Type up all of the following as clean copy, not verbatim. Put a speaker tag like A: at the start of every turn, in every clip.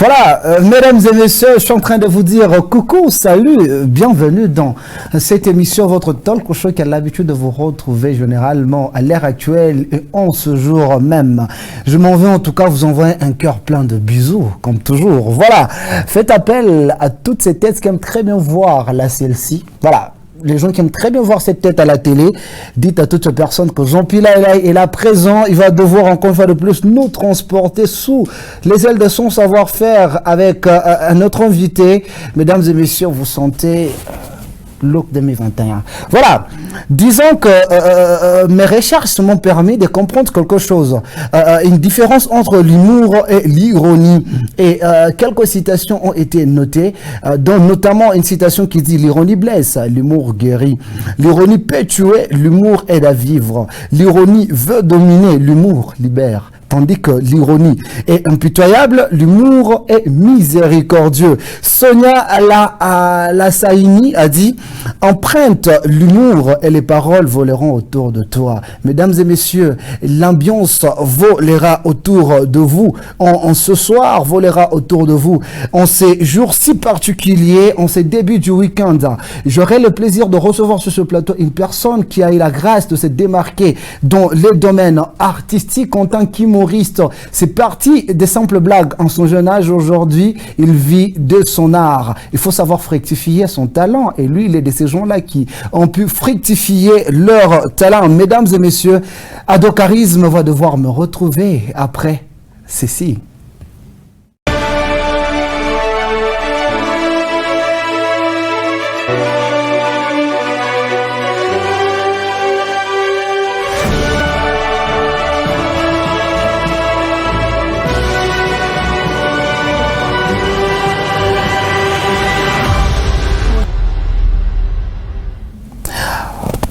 A: Voilà, mesdames et messieurs, je suis en train de vous dire coucou, salut, bienvenue dans cette émission, votre talk show qui a l'habitude de vous retrouver généralement à l'heure actuelle et en ce jour même. Je m'en vais en tout cas vous envoyer un cœur plein de bisous, comme toujours. Voilà, faites appel à toutes ces têtes qui aiment très bien voir la celle-ci. Voilà. Les gens qui aiment très bien voir cette tête à la télé, dites à toutes ces personnes que Jean-Pierre est là présent. Il va devoir encore une fois de plus nous transporter sous les ailes de son savoir-faire avec un autre invité. Mesdames et messieurs, vous sentez look 2021. Voilà, disons que mes recherches m'ont permis de comprendre quelque chose, une différence entre l'humour et l'ironie. Et quelques citations ont été notées, dont notamment une citation qui dit « L'ironie blesse, l'humour guérit. L'ironie peut tuer, l'humour aide à vivre. L'ironie veut dominer, l'humour libère. » Tandis que l'ironie est impitoyable, l'humour est miséricordieux. Sonia Lassaini a dit « Emprunte l'humour et les paroles voleront autour de toi. » Mesdames et messieurs, l'ambiance volera autour de vous. En ce soir, volera autour de vous. En ces jours si particuliers, en ces débuts du week-end, j'aurai le plaisir de recevoir sur ce plateau une personne qui a eu la grâce de se démarquer dans les domaines artistiques en tant qu'humoriste. C'est parti des simples blagues. En son jeune âge aujourd'hui, il vit de son art. Il faut savoir fructifier son talent. Et lui, il est de ces gens-là qui ont pu fructifier leur talent. Mesdames et messieurs, Ado Charisme va devoir me retrouver après ceci.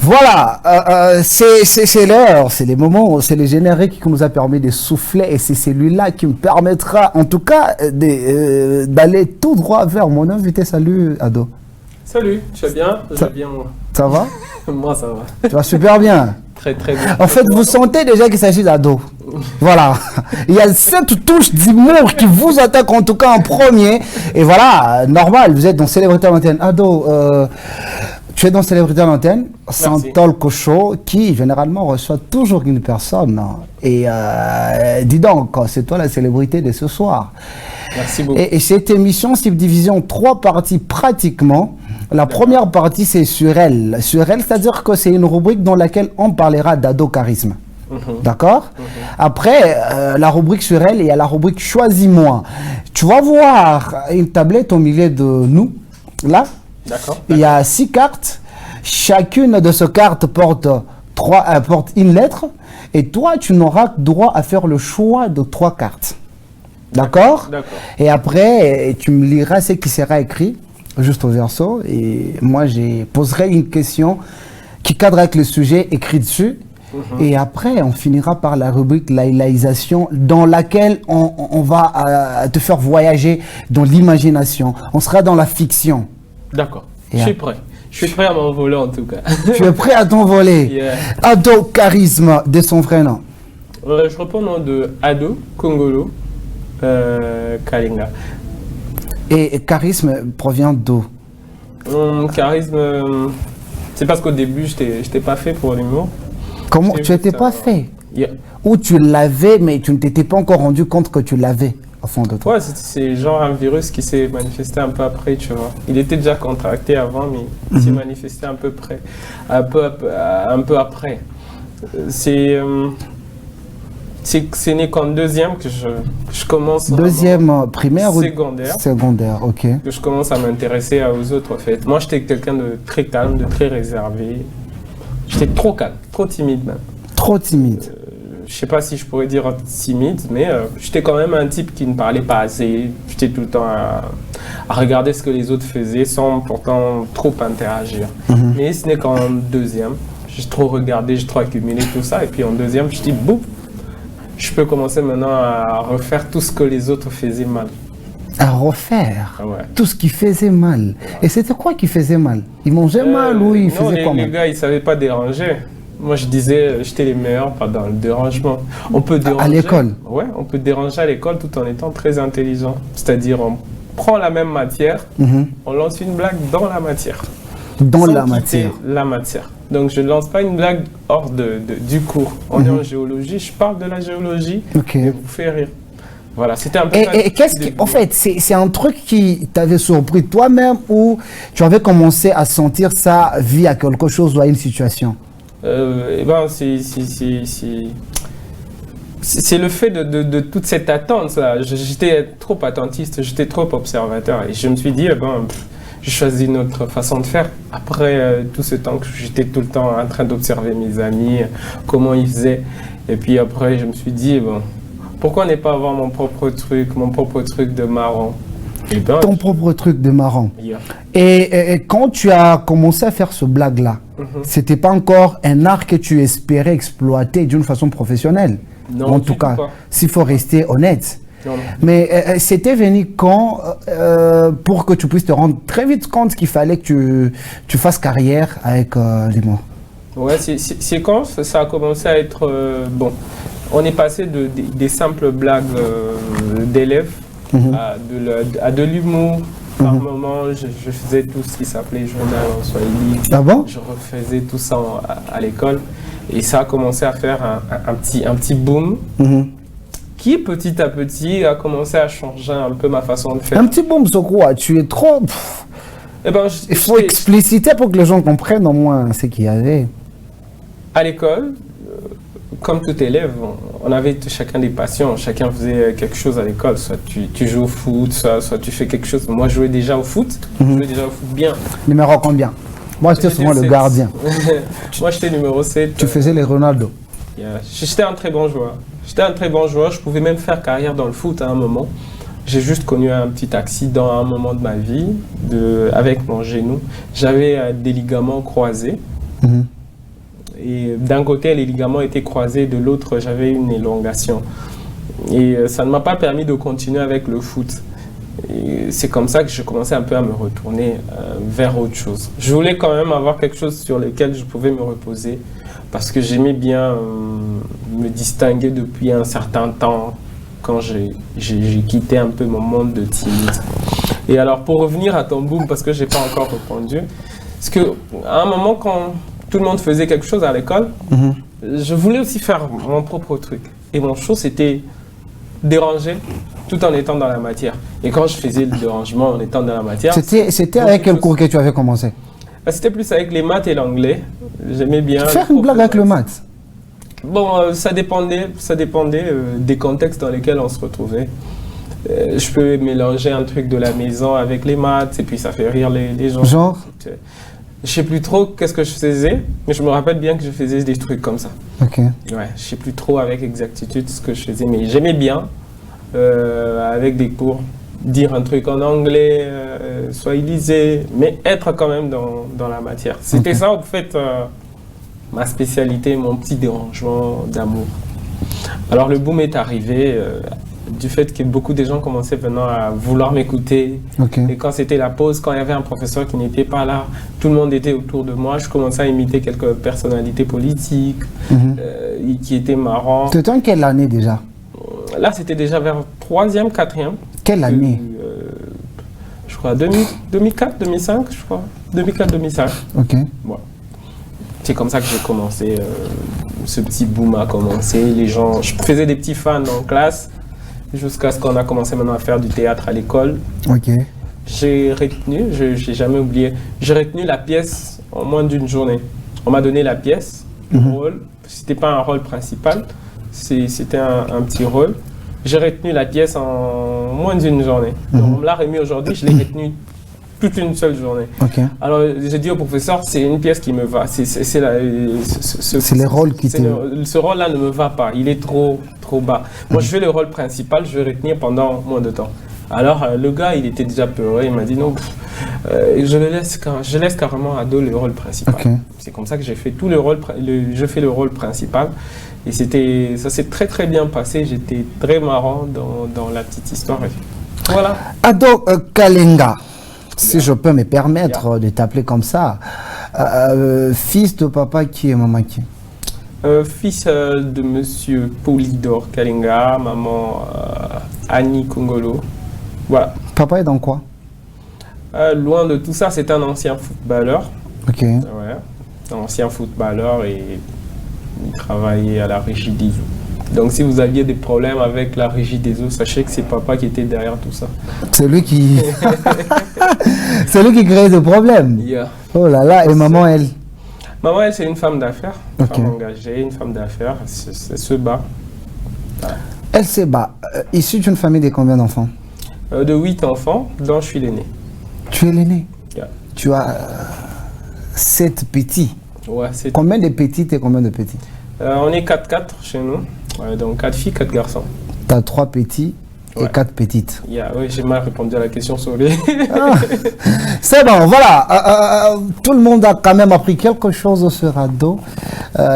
A: Voilà, c'est l'heure, c'est les moments, c'est les génériques qui nous a permis de souffler et c'est celui-là qui me permettra en tout cas d'aller tout droit vers mon invité. Salut Ado.
B: Salut, tu vas bien? Je vais bien moi.
A: Ça va?
B: Moi ça va.
A: Tu vas super bien.
B: Très très bien.
A: En fait, vous sentez déjà qu'il s'agit d'Ado. Voilà, il y a cette touche d'humour qui vous attaque en tout cas en premier. Et voilà, normal, vous êtes dans Célébrité à l'antenne. Ado, tu es dans Célébrité à l'antenne, c'est un talk show qui généralement reçoit toujours une personne. Et dis donc, c'est toi la célébrité de ce soir.
B: Merci beaucoup.
A: Et cette émission s'est divisée en 3 parties pratiquement. La première partie, c'est sur elle. Sur elle, c'est-à-dire que c'est une rubrique dans laquelle on parlera d'Ado Charisme. D'accord? Après, la rubrique sur elle, il y a la rubrique Choisis-moi. Tu vas voir une tablette au milieu de nous, là.
B: D'accord.
A: Il y a 6 cartes. Chacune de ces cartes porte une lettre. Et toi, tu n'auras droit à faire le choix de 3 cartes. D'accord?
B: D'accord.
A: Et après, tu me liras ce qui sera écrit, juste au verso. Et moi, je poserai une question qui cadre avec le sujet écrit dessus. Et après, on finira par la rubrique laïcisation dans laquelle on va te faire voyager dans l'imagination. On sera dans la fiction.
B: D'accord, je suis prêt. Je suis prêt à m'envoler en tout cas.
A: Tu es prêt à t'envoler?
B: Yeah. Ado
A: Charisme de son vrai nom.
B: Je reprends le nom de Ado Kongolo Kalinga.
A: Et charisme provient d'où?
B: Charisme, c'est parce qu'au début, je n'étais pas fait pour l'humour.
A: Comment? Tu n'étais pas fait?
B: Yeah.
A: Ou tu l'avais, mais tu ne t'étais pas encore rendu compte que tu l'avais au fond de toi?
B: Ouais, c'est genre un virus qui s'est manifesté un peu après, tu vois. Il était déjà contracté avant, mais il s'est manifesté un peu après. C'est né qu'en deuxième que je commence.
A: Deuxième primaire
B: secondaire.
A: Secondaire, ok.
B: Que je commence à m'intéresser aux autres, en fait. Moi, j'étais quelqu'un de très calme, de très réservé. J'étais trop calme, trop timide même.
A: Trop timide.
B: Je sais pas si je pourrais dire timide, mais j'étais quand même un type qui ne parlait pas assez. J'étais tout le temps à regarder ce que les autres faisaient sans pourtant trop interagir. Mais ce n'est qu'en deuxième, j'ai trop regardé, j'ai trop accumulé tout ça. Et puis en deuxième, je dis, boum, je peux commencer maintenant à refaire tout ce que les autres faisaient mal.
A: À refaire tout ce qui faisait mal. Et c'était quoi qui faisait mal? Ils mangeaient mal ou ils faisaient quoi mal?
B: Les gars, ils ne savaient pas déranger. Moi, je disais, j'étais les meilleurs pendant le dérangement. On peut déranger
A: à l'école?
B: Ouais, on peut déranger à l'école tout en étant très intelligent. C'est-à-dire, on prend la même matière, on lance une blague dans la matière.
A: Dans
B: sans
A: la
B: quitter
A: matière.
B: la matière. Donc, je ne lance pas une blague hors du cours. On est en géologie, je parle de la géologie
A: Ok.
B: et vous faites rire. Voilà, c'était un peu...
A: Et qu'est-ce qui, en fait, c'est un truc qui t'avait surpris toi-même ou tu avais commencé à sentir ça via quelque chose ou à une situation?
B: Eh ben, c'est le fait de toute cette attente. Là. J'étais trop attentiste, j'étais trop observateur. Et je me suis dit, eh ben, j'ai choisi une autre façon de faire. Après tout ce temps que j'étais tout le temps en train d'observer mes amis, comment ils faisaient. Et puis après, je me suis dit, bon, pourquoi ne pas avoir mon propre truc de marrant? Et ben,
A: Ton propre truc de marrant.
B: Yeah.
A: Et quand tu as commencé à faire ce blague-là, c'était pas encore un art que tu espérais exploiter d'une façon professionnelle.
B: Non,
A: en
B: du
A: tout
B: tout
A: cas,
B: pas.
A: s'il faut rester honnête.
B: Non, non.
A: Mais c'était venu quand pour que tu puisses te rendre très vite compte qu'il fallait que tu fasses carrière avec l'humour?
B: Ouais, c'est quand ça a commencé à être... bon, on est passé des simples blagues d'élèves à de l'humour. Par moment, je faisais tout ce qui s'appelait journal en Swahili.
A: Ah bon?
B: Je refaisais tout ça à l'école. Et ça a commencé à faire un petit boom qui, petit à petit, a commencé à changer un peu ma façon de faire.
A: Un petit boom, c'est quoi? Tu es trop...
B: Eh ben,
A: Il faut expliciter pour que les gens comprennent au moins ce qu'il y avait.
B: À l'école, comme tout élève, on avait chacun des passions, chacun faisait quelque chose à l'école. Soit tu joues au foot, soit tu fais quelque chose. Moi, je jouais déjà au foot, je jouais déjà au foot bien.
A: Numéro combien? Moi, j'étais souvent le
B: 7.
A: gardien.
B: Moi, j'étais numéro 7.
A: Tu faisais les Ronaldo.
B: Yeah. J'étais un très bon joueur. J'étais un très bon joueur, je pouvais même faire carrière dans le foot à un moment. J'ai juste connu un petit accident à un moment de ma vie avec mon genou. J'avais des ligaments croisés. Et d'un côté, les ligaments étaient croisés, de l'autre, j'avais une élongation. Et ça ne m'a pas permis de continuer avec le foot. Et c'est comme ça que je commençais un peu à me retourner vers autre chose. Je voulais quand même avoir quelque chose sur lequel je pouvais me reposer parce que j'aimais bien me distinguer depuis un certain temps quand j'ai quitté un peu mon monde de timide. Et alors, pour revenir à ton boom, parce que je n'ai pas encore répondu, parce qu'à un moment, quand tout le monde faisait quelque chose à l'école, je voulais aussi faire mon propre truc. Et mon show, c'était déranger tout en étant dans la matière. Et quand je faisais le dérangement en étant dans la matière...
A: C'était avec quel cours que tu avais commencé?
B: C'était plus avec les maths et l'anglais. J'aimais bien...
A: Faire une blague avec le maths?
B: Bon, ça dépendait des contextes dans lesquels on se retrouvait. Je peux mélanger un truc de la maison avec les maths et puis ça fait rire les gens.
A: Genre?
B: Je sais plus trop qu'est-ce que je faisais, mais je me rappelle bien que je faisais des trucs comme ça.
A: Ok.
B: Ouais, je sais plus trop avec exactitude ce que je faisais, mais j'aimais bien, avec des cours, dire un truc en anglais, swahilisé, mais être quand même dans la matière. C'était ça, en fait, ma spécialité, mon petit dérangement d'amour. Alors le boom est arrivé du fait que beaucoup de gens commençaient maintenant à vouloir m'écouter. Et quand c'était la pause, quand il y avait un professeur qui n'était pas là, tout le monde était autour de moi, je commençais à imiter quelques personnalités politiques qui étaient marrants.
A: C'était en quelle année déjà?
B: Là, c'était déjà vers 3e, 4e.
A: Quelle année?
B: Je crois 2004, 2005, je crois. 2004-2005.
A: Ok.
B: Bon. C'est comme ça que j'ai commencé, ce petit boom a commencé. Les gens, je faisais des petits fans en classe, jusqu'à ce qu'on a commencé maintenant à faire du théâtre à l'école.
A: Ok.
B: J'ai retenu, je n'ai jamais oublié, j'ai retenu la pièce en moins d'une journée. On m'a donné la pièce, le rôle, c'était pas un rôle principal, c'était un petit rôle. J'ai retenu la pièce en moins d'une journée. Donc on me l'a remis aujourd'hui, je l'ai retenu toute une seule journée. Alors j'ai dit au professeur, c'est une pièce qui me va. C'est
A: les rôles qui te...
B: Ce rôle-là ne me va pas, il est trop bas. Moi je fais le rôle principal, je vais retenir pendant moins de temps. Alors le gars, il était déjà peureux, il m'a dit non, je laisse carrément Ado le rôle principal. C'est comme ça que j'ai fait tout le rôle, je fais le rôle principal. Et ça s'est très très bien passé, j'étais très marrant dans la petite histoire. Voilà.
A: Ado Kalenga, si je peux me permettre de t'appeler comme ça, fils de papa qui et maman qui?
B: Fils de monsieur Polydor Kalinga, maman Annie Kongolo. Voilà.
A: Papa est dans quoi?
B: Loin de tout ça, c'est un ancien footballeur.
A: Ok.
B: Ouais, un ancien footballeur et il travaillait à la régie des eaux. Donc si vous aviez des problèmes avec la régie des eaux, sachez que c'est papa qui était derrière tout ça.
A: C'est lui qui... c'est lui qui crée des problèmes.
B: Yeah.
A: Oh là là, et maman, elle?
B: Maman, elle, c'est une femme d'affaires, une
A: Ok.
B: femme engagée, une femme d'affaires, elle se bat.
A: Elle se bat. Issue d'une famille de combien d'enfants?
B: De 8 enfants, dont je suis l'aîné.
A: Tu es l'aîné?
B: Yeah.
A: Tu as 7 petits.
B: Ouais, c'est...
A: Combien de petites et combien de petits?
B: on est 4-4 chez nous, ouais, donc 4 filles, 4 garçons.
A: Tu as 3 petits et
B: Ouais.
A: 4 petites.
B: Yeah, oui, j'ai mal répondu à la question sur les...
A: Ah, c'est bon, voilà. Tout le monde a quand même appris quelque chose sur Ado.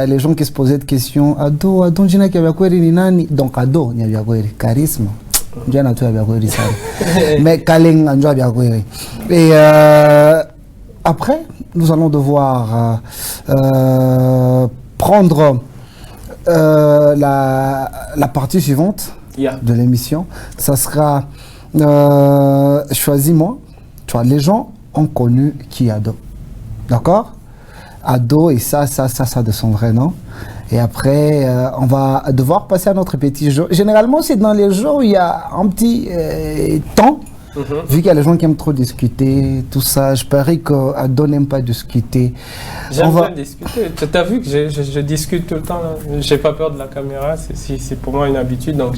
A: Les gens qui se posaient des questions. Ado, Njina Kiabiakweri ni nani? Donc Ado, ni Abiakweri. Charisme. Njana tu Abiakweri, ça. Mais Kaleng, Anjo Abiakweri. Et après, nous allons devoir prendre la partie suivante.
B: Yeah.
A: De l'émission, ça sera Choisis-moi. Tu vois, les gens ont connu qui est Ado. D'accord? Ado et ça de son vrai nom. Et après, on va devoir passer à notre petit jeu. Généralement, c'est dans les jeux où il y a un petit temps. Vu qu'il y a les gens qui aiment trop discuter, tout ça, je parie qu'Ado n'aime pas discuter.
B: J'aime bien discuter. Tu as vu que je discute tout le temps. J'ai pas peur de la caméra. C'est pour moi une habitude, donc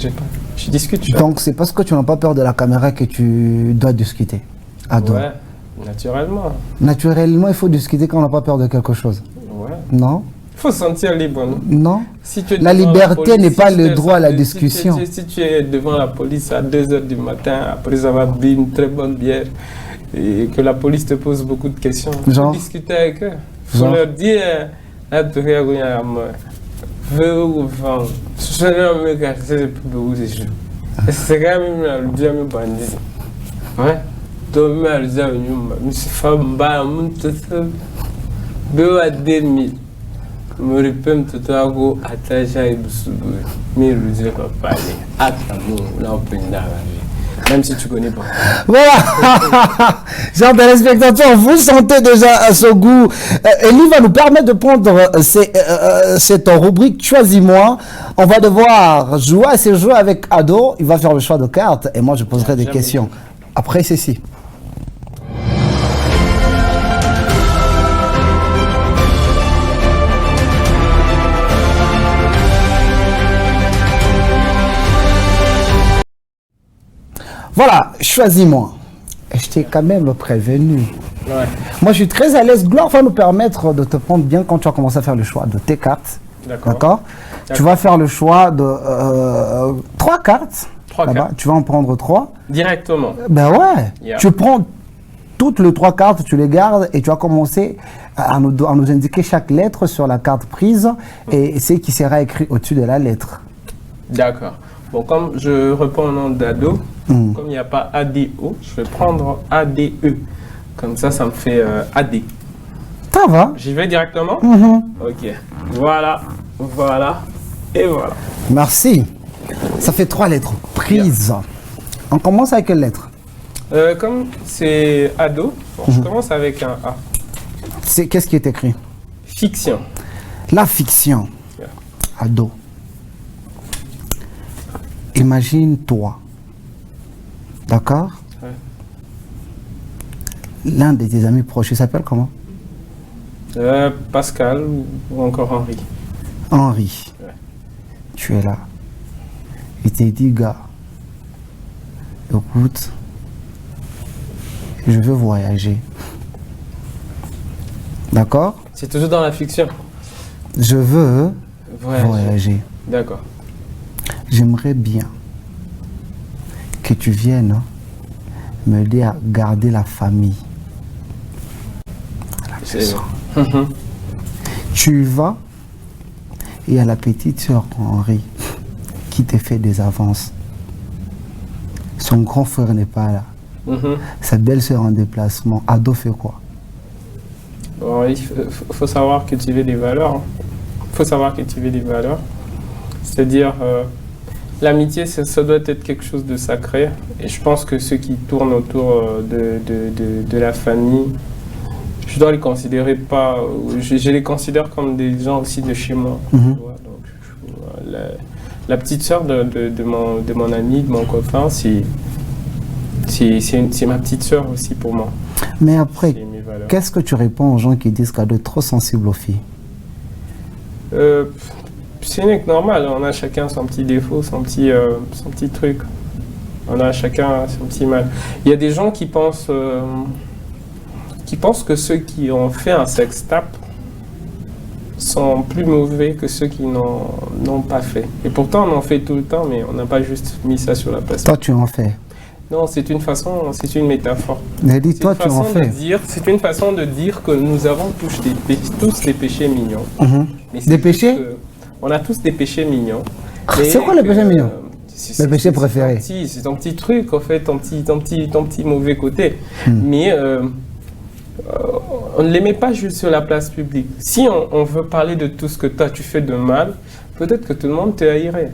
B: je discute.
A: Donc, c'est parce que tu n'as pas peur de la caméra que tu dois discuter. Ado.
B: Ouais, naturellement.
A: Naturellement, il faut discuter quand on n'a pas peur de quelque chose.
B: Ouais.
A: Non?
B: Il faut se sentir libre, non?
A: Non.
B: Si tu es
A: La
B: devant
A: liberté
B: police,
A: n'est pas
B: si
A: le
B: tu es-
A: droit à la
B: si-
A: discussion.
B: Si tu es devant la police à 2 h du matin, après avoir bu une très bonne bière, et que la police te pose beaucoup de questions, tu
A: Genre?
B: peux discuter avec eux. Il faut
A: Genre?
B: leur dire, ah, tu regardes, il y a un mort. Veux ou vent. Je ne sais pas si c'est plus beau, c'est chaud. C'est quand même le bien bandit. Ouais. Donc, mais c'est femme, bah, mon tout ça. Deux à 2000. Me répète tout à coup, attaché à Ibsubu. Mais le Dieu va parler. Attends-nous, là, on peut y aller. Même si tu connais pas.
A: Voilà. Chers téléspectateurs, vous sentez déjà ce goût. Elie va nous permettre de prendre cette rubrique Choisis-moi. On va devoir jouer à ces jeux avec Ado. Il va faire le choix de cartes et moi je poserai des questions. Après ceci. Voilà, choisis-moi. Je t'ai quand même prévenu.
B: Ouais.
A: Moi, je suis très à l'aise. Gloire va nous permettre de te prendre bien quand tu vas commencer à faire le choix de tes cartes.
B: D'accord.
A: D'accord. Tu vas faire le choix de 3 cartes.
B: 3
A: là-bas.
B: cartes.
A: Tu vas en prendre 3.
B: Directement.
A: Ben ouais.
B: Yeah.
A: Tu prends toutes les 3 cartes, tu les gardes et tu vas commencer à nous indiquer chaque lettre sur la carte prise et c'est qui sera écrit au-dessus de la lettre.
B: D'accord. Bon, comme je réponds au nom d'Ado, comme il n'y a pas ADO, je vais prendre ADE. Comme ça me fait AD.
A: Ça va.
B: J'y vais directement? Ok. Voilà, voilà et voilà.
A: Merci. Ça fait 3 lettres prises. On commence avec quelle lettre?
B: Comme c'est Ado, bon, je commence avec un A.
A: Qu'est-ce qui est écrit?
B: Fiction.
A: La fiction.
B: Yeah.
A: Ado. Imagine-toi. D'accord?
B: Ouais.
A: L'un de tes amis proches, il s'appelle comment?
B: Pascal ou encore Henri.
A: Henri.
B: Ouais.
A: Tu es là. Il t'a dit, gars, écoute, je veux voyager. D'accord?
B: C'est toujours dans la fiction.
A: Je veux
B: Voyager.
A: voyager.
B: D'accord.
A: J'aimerais bien que tu viennes m'aider à garder la famille. À la maison. Tu vas et il y a la petite sœur Henri qui te fait des avances. Son grand frère n'est pas là. Sa belle-sœur en déplacement. Ado fait quoi?
B: Bon, il faut savoir cultiver des valeurs. Il faut savoir cultiver des valeurs. C'est-à-dire, l'amitié, ça doit être quelque chose de sacré. Et je pense que ceux qui tournent autour de la famille, je dois les considérer pas... Je les considère comme des gens aussi de chez moi. Tu vois, donc, la petite sœur de mon ami, de mon copain, c'est ma petite sœur aussi pour moi.
A: Mais après, qu'est-ce que tu réponds aux gens qui disent qu'elle est trop sensible aux filles?
B: C'est normal, on a chacun son petit défaut, son petit truc. On a chacun son petit mal. Il y a des gens qui pensent que ceux qui ont fait un sextape sont plus mauvais que ceux qui n'ont pas fait. Et pourtant, on en fait tout le temps, mais on n'a pas juste mis ça sur la place.
A: Toi, tu en fais?
B: Non, c'est une façon, c'est une métaphore.
A: Mais dis-toi, tu en fais.
B: C'est une façon de dire que nous avons tous des péchés mignons.
A: Des péchés?
B: On a tous des péchés mignons.
A: C'est quoi le péché mignon? Le péché préféré?
B: C'est ton petit truc, en fait, ton petit mauvais côté. Mais on ne les met pas juste sur la place publique. Si on veut parler de tout ce que toi tu fais de mal, peut-être que tout le monde te haïrait,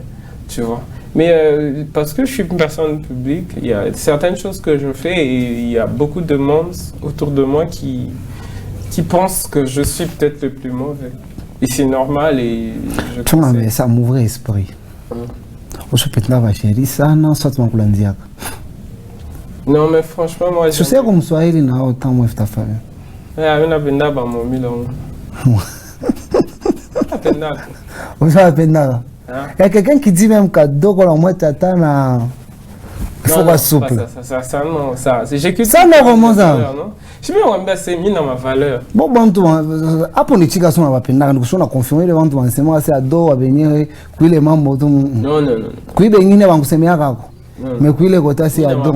B: tu vois. Mais parce que je suis une personne publique, il y a certaines choses que je fais et il y a beaucoup de monde autour de moi qui pensent que je suis peut-être le plus mauvais. Et c'est normal et je
A: tu vois, mais ça m'ouvre l'esprit. Je peux te dire, chérie, ça, non, ça te manque l'andiac.
B: Non, mais franchement, moi...
A: Je sais comme soit il n'a autant moins ta famille.
B: Il y a une abenda dans mon milon.
A: Vous savez, abenda. Il y a quelqu'un qui dit même cadeau quand on moite attend. Il faut pas souple.
B: Ça, non, ça. J'ai
A: ça, non, vraiment ça.
B: Je vais me c'est mis dans ma valeur.
A: Bon, bon, tout. À politique, on va peine. Nous a confirmé devant toi. C'est moi, c'est à dos à venir. Puis les membres.
B: Non.
A: Puis les gens vont se mettre à quoi. Mais puis les côtés, c'est à dos.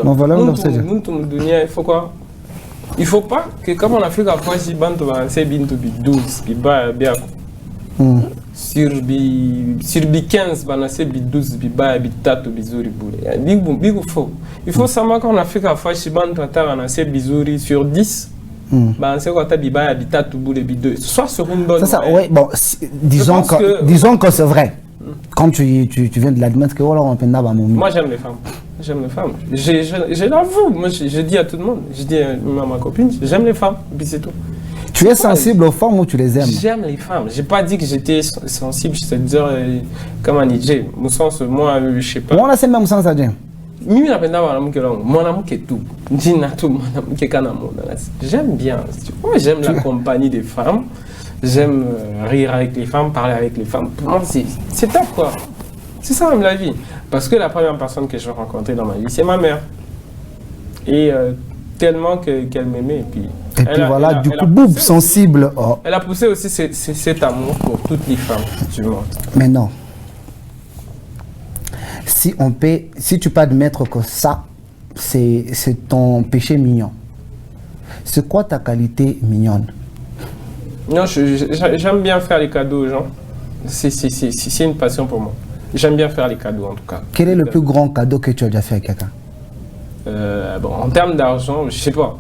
B: Ma valeur, il faut quoi? Il faut pas que, comme en Afrique, après, si Bantu va c'est bien 12, puis bien. Sur 15, c'est 12, puis 3, bizuri boule. Il faut savoir qu'en Afrique, après, si Bantu c'est bizuri sur 10. C'est quoi ta biba habitat tout boule et bideux. Soit sur une bonne.
A: Ça, oui, bon, disons que c'est vrai. Quand tu viens de l'admettre que voilà, on peut n'avoir mon.
B: Moi, j'aime les femmes. J'aime les femmes. Je l'avoue. Moi, je dis à tout le monde. Je dis à ma copine, j'aime les femmes. Et puis c'est tout.
A: Tu es sensible aux femmes ou tu les aimes?
B: J'aime les femmes. J'ai pas dit que j'étais sensible. C'est-à-dire comme un DJ. Au sens, moi, je sais pas.
A: Moi, on a ce même sens à dire.
B: J'aime bien. J'aime la compagnie des femmes. J'aime rire avec les femmes, parler avec les femmes. Pour moi, c'est top, quoi. C'est ça, même la vie. Parce que la première personne que je vais rencontrer dans ma vie, c'est ma mère. Et tellement qu'elle m'aimait.
A: Et puis voilà, du coup, boum, sensible. Oh.
B: Elle a poussé aussi cet amour pour toutes les femmes du monde.
A: Mais non. Si tu peux admettre que ça, c'est ton péché mignon, c'est quoi ta qualité mignonne?
B: Non, j'aime bien faire les cadeaux aux gens. C'est une passion pour moi. J'aime bien faire les cadeaux en tout cas.
A: Quel est le plus grand cadeau que tu as déjà fait à quelqu'un?
B: Bon, en termes d'argent, je sais pas.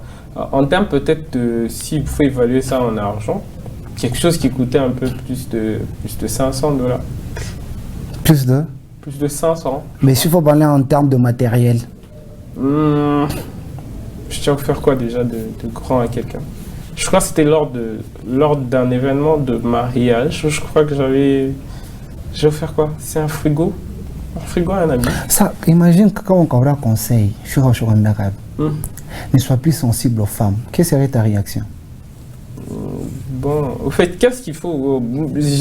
B: En termes peut-être si vous pouvez évaluer ça en argent, quelque chose qui coûtait un peu plus de $500.
A: Plus de?
B: Plus de 500.
A: Mais s'il faut parler en termes de matériel.
B: Je tiens à offert quoi déjà de grand à quelqu'un? Je crois que c'était lors d'un événement de mariage. Je crois que j'ai offert quoi? C'est un frigo. Un frigo à un ami.
A: Ça, imagine que quand on aura conseil, ne sois plus sensible aux femmes. Quelle serait ta réaction?
B: Bon, au fait, qu'est-ce qu'il faut?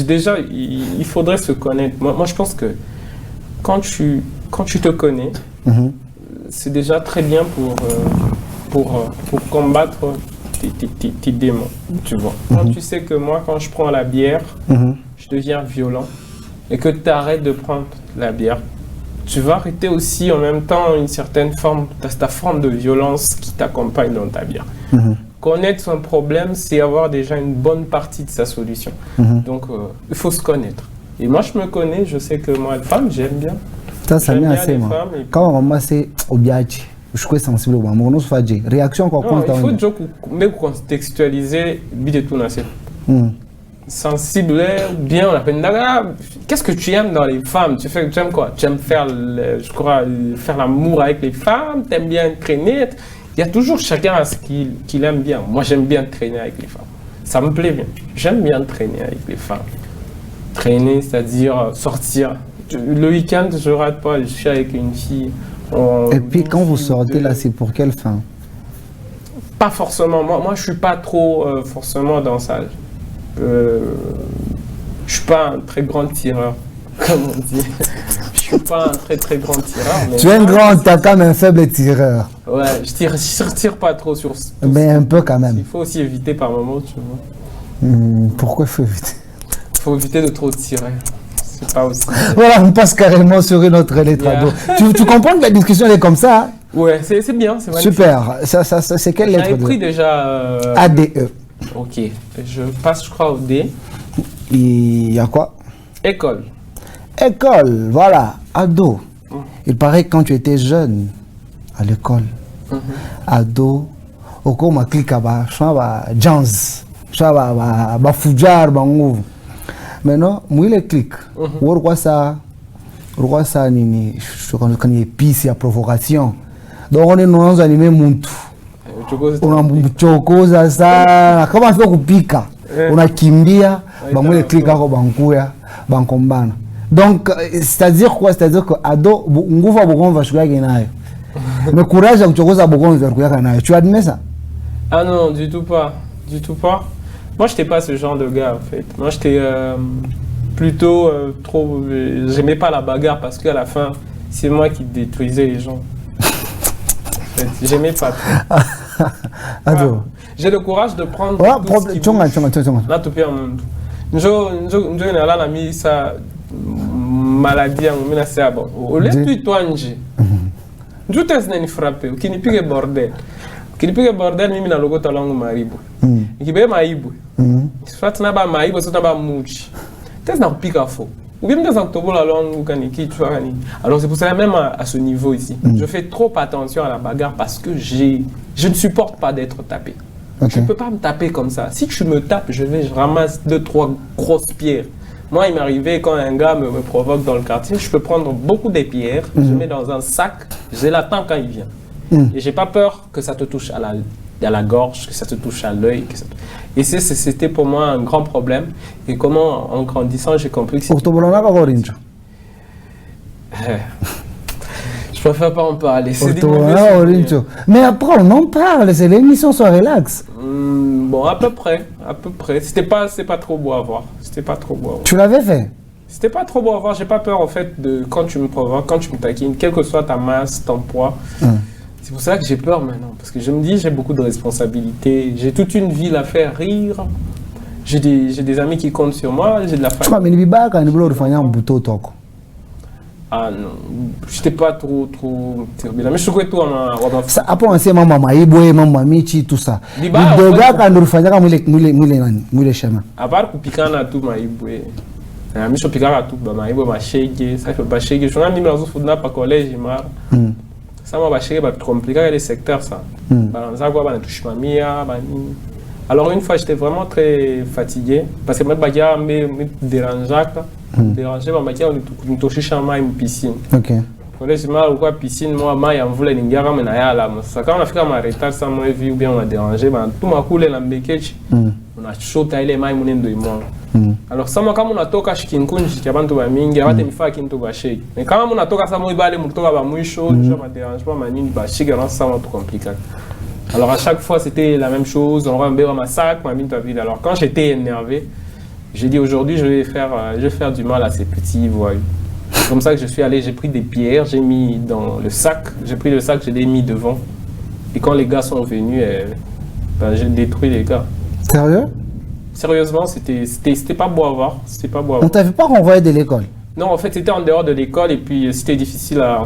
B: Déjà, il faudrait se connaître. Moi, je pense que quand tu te connais, c'est déjà très bien pour combattre tes démons, tu vois. Quand tu sais que moi, quand je prends la bière, je deviens violent et que tu arrêtes de prendre la bière, tu vas arrêter aussi en même temps une certaine forme, ta forme de violence qui t'accompagne dans ta bière. Connaître son problème, c'est avoir déjà une bonne partie de sa solution. Donc, il faut se connaître. Et moi, je me connais, je sais que moi, les femmes, j'aime bien.
A: Ça m'est assez, moi. Quand on m'a dit, je suis sensible au moment où on réaction qu'on
B: compte. Il faut déjà contextualiser tout. sensible, bien, on appelle qu'est-ce que tu aimes dans les femmes? Tu aimes quoi? Tu aimes faire, je crois, faire l'amour avec les femmes? Tu aimes bien traîner? Il y a toujours chacun à ce qu'il aime bien. Moi, j'aime bien traîner avec les femmes. Ça me plaît bien. J'aime bien traîner avec les femmes. Traîner, c'est-à-dire sortir. Le week-end, je ne rate pas, je suis avec une fille.
A: Et puis quand vous sortez là, c'est pour quelle fin?
B: Pas forcément. Moi, je ne suis pas trop forcément dans ça. Je ne suis pas un très grand tireur, comme on dit. Je suis pas un très grand tireur. Mais
A: tu es un grand attaquant, mais un faible tireur.
B: Ouais, je tire pas trop sur.
A: Mais un peu quand même.
B: Il faut aussi éviter par moment, tu vois.
A: Pourquoi il faut éviter?
B: Il faut éviter de trop tirer. C'est pas aussi.
A: Voilà, on passe carrément sur une autre lettre ado. Tu comprends que la discussion est comme ça? Hein?
B: Ouais, c'est bien, c'est magnifique.
A: Super. Ça, c'est quelle lettre?
B: J'avais pris déjà.
A: ADE.
B: Ok. Je passe, je crois, au D.
A: Il y a quoi?
B: École.
A: École, voilà. Ado. Il paraît que quand tu étais jeune, à l'école, ado, au cours ma clique à jazz, fujar, bango. Maintenant, moi les clics. Pourquoi ça nini, je connais épice et provocation. Donc on est nos animés muntu. On a chocosa ça, comment faire qu'on pique? On a kimbia, bango les clics à bankuya, bankombana. Donc, c'est-à-dire quoi? C'est-à-dire que ado, nguva bogon va jouer avec naï. Mais courage à chocosa bogon va jouer avec naï. Tu admets ça?
B: Ah non, du tout pas, du tout pas. Moi, je n'étais pas ce genre de gars, en fait. Moi, j'étais plutôt trop... J'aimais pas la bagarre parce qu'à la fin, c'est moi qui détruisais les gens. En fait, j'aimais pas trop. Voilà. J'ai le courage de prendre tout ce qui bouge. Là, tout pire, on a mis ça maladie, on a mis ça. Au lieu de toi, je t'ai frappé, qui n'est plus que bordel. Kilipiga bordel mimi na logo talangu maribu. Ikibe maibu. Soit na ba maibu soit na ba muchi. Test na pika fo. Ou bien dans un tobola langue kaniki tu vois. Alors c'est pour ça même à ce niveau ici. Je fais trop attention à la bagarre parce que je ne supporte pas d'être tapé. Okay. Je ne peux pas me taper comme ça. Si tu me tapes, je ramasse 2-3 grosses pierres. Moi, il m'arrivait quand un gars me provoque dans le quartier, je peux prendre beaucoup de pierres, je mets dans un sac, je l'attends quand il vient. Et j'ai pas peur que ça te touche à la gorge, que ça te touche à l'œil. Et c'était pour moi un grand problème. Et comment, en grandissant, j'ai compris que c'était... Je préfère pas en parler.
A: Mais après, on en parle, c'est l'émission sur relax.
B: Bon, à peu près. C'est pas trop beau à voir. C'était pas trop beau à voir.
A: Tu l'avais fait?
B: C'était pas trop beau à voir. J'ai pas peur, en fait, de quand tu me provoques, quand tu me taquines, quelle que soit ta masse, ton poids. C'est pour ça que j'ai peur maintenant, parce que je me dis j'ai beaucoup de responsabilités, j'ai toute une ville à faire rire, j'ai des amis qui comptent sur moi, j'ai de la famille. Ah non, j'étais pas trop turbulent, mais je souhaitais tout en
A: ça après on sait maman michi tout ça. Les gars quand nous faisons mule chemin.
B: À part que pikana tout maibwe. Na misho pikana tout ba maibwe ma shege, ça fait pas shege, je n'ai mis dans un pas collège mar. Ça m'a compliqué les secteurs ça. Alors une fois j'étais vraiment très fatigué parce que ma bagarre me dérangeait ma bagarre on touchait chambre une piscine. OK. Collège mal ou quoi piscine moi ma voulait n'ingara mais na là ça quand on a fait ma retard ça moi vu ou bien on a dérangé tout m'a coulé la mbekech on a chaud les mains mon ndo moi. Alors sama kama unatoka shikinkunji cha bantu ba mingi abate mifaa kintu ba shake. Mais kama unatoka sama ibale mtoka ba mwisho je ma dérangement manini ba shake non ça va trop compliqué. Alors à chaque fois c'était la même chose, on rembait ma sac, ma mine ta ville. Alors quand j'étais énervé, j'ai dit aujourd'hui je vais faire du mal à ces petits voyous. C'est comme ça que je suis allé, j'ai pris des pierres, j'ai mis dans le sac, j'ai pris le sac, je l'ai mis devant. Et quand les gars sont venus, j'ai détruit les gars.
A: Sérieux?
B: Sérieusement, c'était pas beau à voir. C'était pas beau à voir.
A: On t'avait pas renvoyé de l'école?
B: Non, en fait, c'était en dehors de l'école et puis c'était difficile à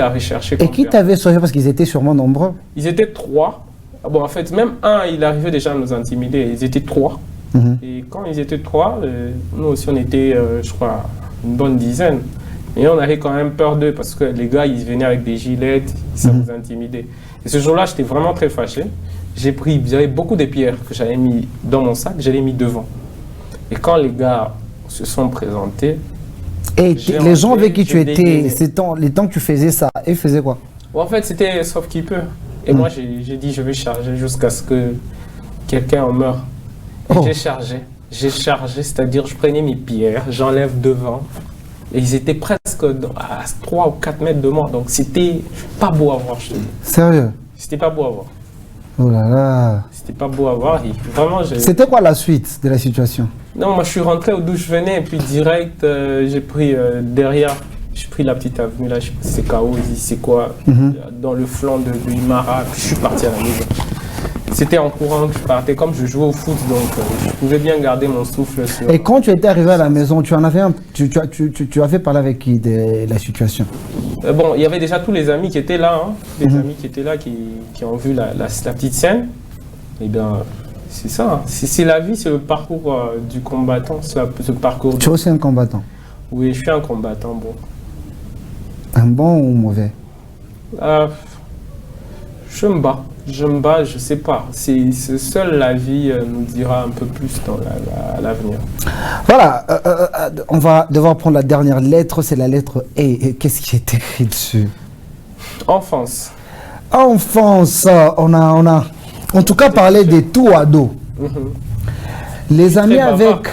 B: rechercher.
A: Et qui t'avait sauvé parce qu'ils étaient sûrement nombreux?
B: Ils étaient 3. Bon, en fait, même un, il arrivait déjà à nous intimider. Ils étaient 3. Et quand ils étaient 3, nous aussi, on était, je crois, une bonne dizaine. Et on avait quand même peur d'eux parce que les gars, ils venaient avec des gilets, ça nous intimidait. Et ce jour-là, j'étais vraiment très fâché. J'avais beaucoup de pierres que j'avais mis dans mon sac, je les ai mis devant. Et quand les gars se sont présentés...
A: Et les gens avec qui tu étais, les temps que tu faisais ça, ils faisaient quoi?
B: En fait, c'était sauf qui peut. Et moi, j'ai dit, je vais charger jusqu'à ce que quelqu'un en meure. Et j'ai chargé, c'est-à-dire je prenais mes pierres, j'enlève devant. Et ils étaient presque à 3 ou 4 mètres de moi. Donc c'était pas beau à voir, je te dis.
A: Sérieux?
B: C'était pas beau à voir.
A: Oh là là.
B: C'était pas beau à voir. Vraiment,
A: c'était quoi la suite de la situation?
B: Non, moi je suis rentré d'où je venais et puis direct, j'ai pris derrière, j'ai pris la petite avenue là, je sais pas si c'est Kaozi, c'est quoi, dans le flanc de Imara, puis je suis parti à la maison. C'était en courant que je partais, comme je jouais au foot, donc je pouvais bien garder mon souffle.
A: Et quand tu étais arrivé à la maison, tu avais parlé avec qui de la situation?
B: Bon, il y avait déjà tous les amis qui étaient là, hein, amis qui étaient là, qui ont vu la petite scène. Et bien, c'est ça, hein. C'est la vie, c'est le parcours du combattant, c'est le parcours.
A: Tu es aussi un combattant?
B: Oui, je suis un combattant, bon.
A: Un bon ou mauvais?
B: Je me bats, je sais pas. C'est seule la vie nous dira un peu plus dans l'avenir.
A: Voilà, on va devoir prendre la dernière lettre, c'est la lettre E. Et qu'est-ce qui est écrit dessus? Enfance. Enfance, on a en tout cas parlé des tout ados. Les amis avec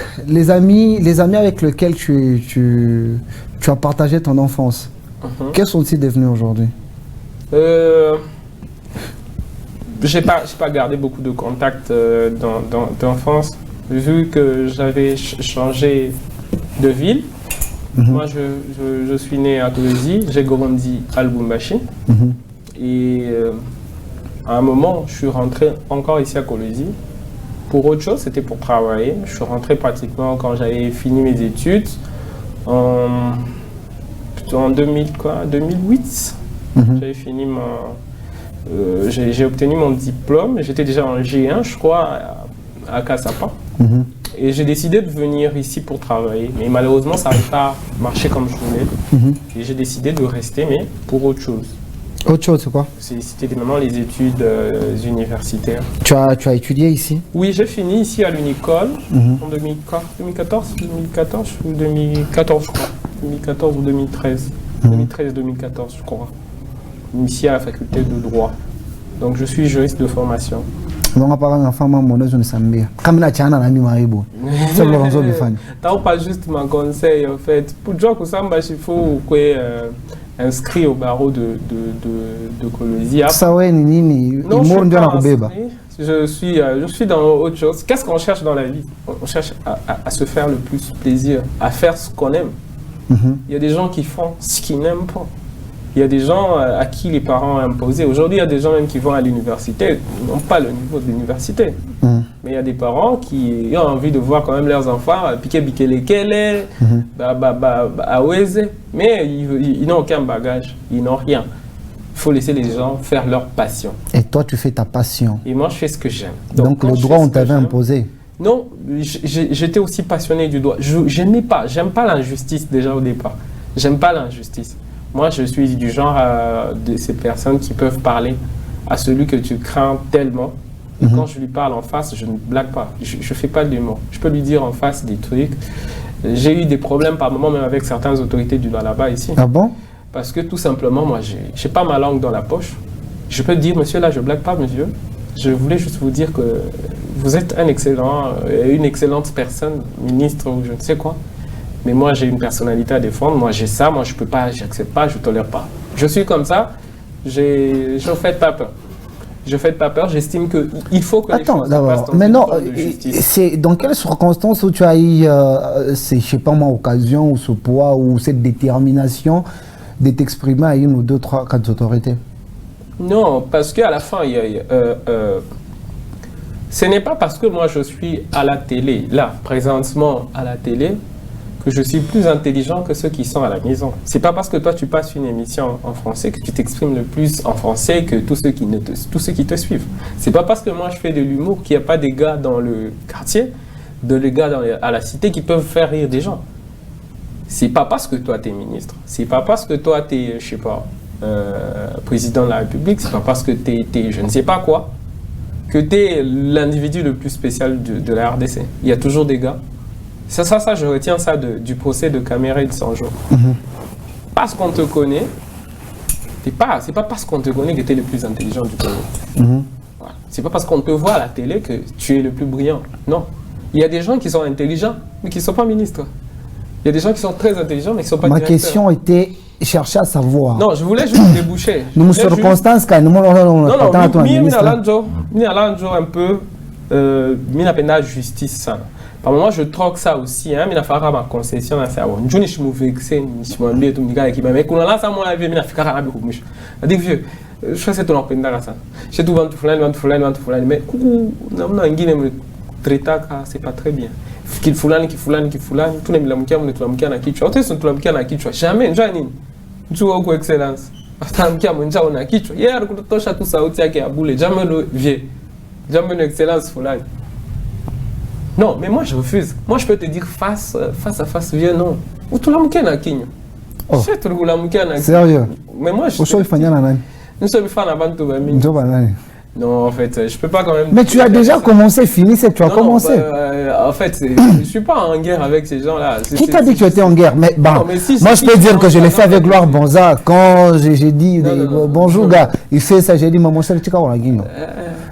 A: lesquels tu as partagé ton enfance, quels sont-ils devenus aujourd'hui?
B: J'ai pas gardé beaucoup de contacts d'enfance, vu que j'avais changé de ville. Moi, je suis né à Kolwezi, j'ai grandi à Lubumbashi. Et à un moment, je suis rentré encore ici à Kolwezi. Pour autre chose, c'était pour travailler. Je suis rentré pratiquement quand j'avais fini mes études, en 2008. J'avais fini j'ai obtenu mon diplôme, j'étais déjà en G1, je crois, à Kassapa. Et j'ai décidé de venir ici pour travailler. Mais malheureusement, ça n'avait pas marché comme je voulais. Et j'ai décidé de rester, mais pour autre chose.
A: Autre chose, c'est quoi? C'était
B: vraiment les études universitaires.
A: Tu as étudié ici?
B: Oui, j'ai fini ici à l'Unicole en 2014 ou 2014, je crois. 2014 ou 2013. 2013-2014, je crois. Ici à la faculté de droit. Donc je suis juriste de formation.
A: Donc apparemment,
B: t'as pas juste mon conseil en fait. Pour Joe Kusamba, il faut inscrit au barreau de Kolwezi.
A: Non,
B: je suis dans autre chose. Qu'est-ce qu'on cherche dans la vie? On cherche à se faire le plus plaisir, à faire ce qu'on aime. Il y a des gens qui font ce qu'ils n'aiment pas. Il y a des gens à qui les parents ont imposé. Aujourd'hui, il y a des gens même qui vont à l'université, ils n'ont pas le niveau de l'université. Mais il y a des parents qui ont envie de voir quand même leurs enfants piquer les kélés, à Ouézé. Mais ils n'ont aucun bagage, ils n'ont rien. Il faut laisser les gens faire leur passion.
A: Et toi, tu fais ta passion.
B: Et moi, je fais ce que j'aime.
A: Donc le droit, on t'avait imposé?
B: Non, j'étais aussi passionné du droit. J'aime pas l'injustice déjà au départ. J'aime pas l'injustice. Moi, je suis du genre de ces personnes qui peuvent parler à celui que tu crains tellement. Et quand je lui parle en face, je ne blague pas. Je ne fais pas d'humour. Je peux lui dire en face des trucs. J'ai eu des problèmes par moments même avec certaines autorités du droit là-bas ici.
A: Ah bon?
B: Parce que tout simplement, moi, j'ai pas ma langue dans la poche. Je peux dire, monsieur, là, je blague pas, monsieur. Je voulais juste vous dire que vous êtes une excellente personne, ministre ou je ne sais quoi. Mais moi, j'ai une personnalité à défendre. Moi, j'ai ça. Moi, je peux pas, j'accepte pas, je tolère pas. Je suis comme ça. Je ne fais pas peur. Je ne fais pas peur. J'estime qu'il faut que les choses
A: d'abord.
B: se passent
A: Mais non,
B: c'est
A: dans quelles circonstances où tu as eu, je sais pas moi, occasion ou ce poids ou cette détermination de t'exprimer à une ou deux, trois, quatre autorités?
B: Non, parce qu'à la fin, ce n'est pas parce que moi je suis à la télé, là, présentement à la télé, que je suis plus intelligent que ceux qui sont à la maison. C'est pas parce que toi tu passes une émission en français que tu t'exprimes le plus en français que tous ceux qui te suivent. C'est pas parce que moi je fais de l'humour qu'il n'y a pas des gars dans le quartier, des gars à la cité qui peuvent faire rire des gens. C'est pas parce que toi tu es ministre, c'est pas parce que toi tu es, je sais pas, président de la République, c'est pas parce que tu es je ne sais pas quoi, que tu es l'individu le plus spécial de la RDC. Il y a toujours des gars Ça, je retiens ça du procès de Caméré de Sanjo. Parce qu'on te connaît, c'est pas parce qu'on te connaît que tu es le plus intelligent du Congo. Voilà. C'est pas parce qu'on te voit à la télé que tu es le plus brillant. Non. Il y a des gens qui sont intelligents, mais qui ne sont pas ministres. Il y a des gens qui sont très intelligents, mais qui ne sont pas directeurs.
A: Ma question était chercher à savoir.
B: Non, je voulais juste déboucher.
A: Nous sommes circonstances quand nous
B: non, un peu, mina justice. Par moment, je troque ça aussi. Hein, mina fera ma concession dans ça. Je ne suis pas vexé, je suis pas vexé, je suis pas vexé, mais quand on a ça, moi, je vais faire un peu de choses. Je fais ça, je suis tout le mais coucou, c'est pas très bien. Qu'il fulani, tout le monde na kichwa. Ote sont tout na kichwa. Jamais njani. Njoo kwa excellence. Atamkia mwenjao na kichwa. Yeye alikutosha tu sauti yake ya bule. Jamais le vieux. Jamais une excellence fulani. Non, mais moi je refuse. Moi je peux te dire face à face vieux non. Ou tout la na kinyo. C'est tout la na.
A: Sérieux.
B: Mais moi je.
A: Oso ifanya na nani?
B: Nous sommes fans à Bantu Bami.
A: Njo banani.
B: Non, en fait, je peux pas quand même...
A: Mais tu as déjà commencé, fini, c'est que tu as commencé.
B: En fait, je suis pas en guerre avec ces gens-là.
A: Qui t'a dit que tu étais en guerre? Mais bon, moi je peux dire que je l'ai fait avec Gloire Bonza. Quand j'ai dit bonjour gars, il fait ça, j'ai dit maman c'est le tika on a guigno.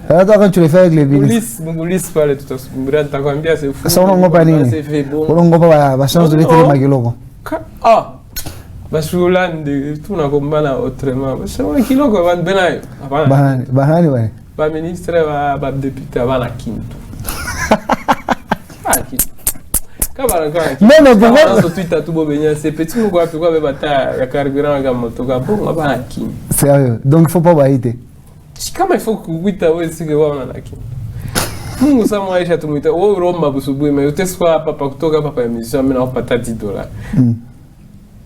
A: Attends quand tu le fais avec les
B: ministres. Police pas le tout ça. T'as combien c'est fou.
A: Ça on n'a pas ni. On n'a pas la chance de l'été magilo.
B: Ah. Bashulande tout na kombana autrement. C'est un kilo ko van benay.
A: Bahani ouais.
B: Ba ministre ba député va la kintu. Ah kintu. Kabara kwa.
A: Non pourquoi
B: sur Twitter tout bobenya c'est petit mo kwa quoi be bata ya carburant ga moto ga bon ba la kintu.
A: Sérieux. Donc il faut pas baïter.
B: Kama il faut que wita wewe sige wana na kintu. Mungu sama maisha tumita. Wewe Roma busubuhi mais uteswa papa kutoka papa emission mimi napata $10.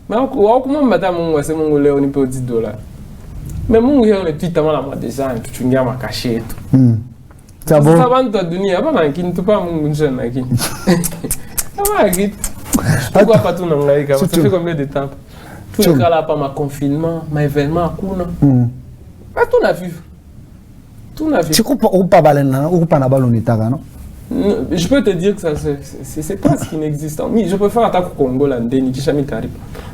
B: Mais comment madame Mungu c'est Mungu leo nipe $10. Mais Mungu yeye ni Twitter mala mwa design tuchungia makashe yetu.
A: Ça bon.
B: Ça va dans dunia hapa na kintu pa Mungu njema na kintu. Hapa kitu. Pourquoi pas tout nangaika? Ça fait combien de temps? Tout le cas là pas ma confinement, ma événement hakuna. Pas tout na vivre. Tout na vivre.
A: Tu comprends ou pas balena ou pas na balonitaka non?
B: Je peux te dire que ça c'est pas ce qui n'existe. Je peux faire attaque au Congo là, ni jamais t'arrive.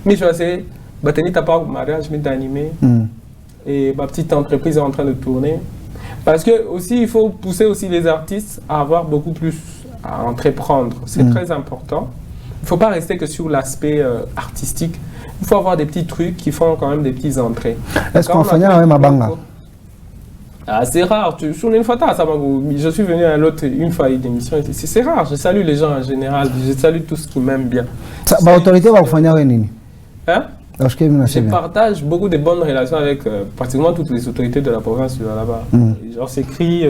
B: Mais je sais, Bateni t'as pas mariage, mais d'animé. Et ma petite entreprise est en train de tourner. Parce que aussi il faut pousser aussi les artistes à avoir beaucoup plus à entreprendre. C'est très important. Il ne faut pas rester que sur l'aspect artistique. Il faut avoir des petits trucs qui font quand même des petits entrées.
A: Est-ce qu'on fait un même banga?
B: Ah, c'est rare. Je suis venu à l'autre une fois à une émission. C'est rare. Je salue les gens en général. Je salue tous qui m'aiment bien.
A: L'autorité va vous faire une.
B: Hein? Je partage beaucoup de bonnes relations avec pratiquement toutes les autorités de la province là-bas. On s'écrit,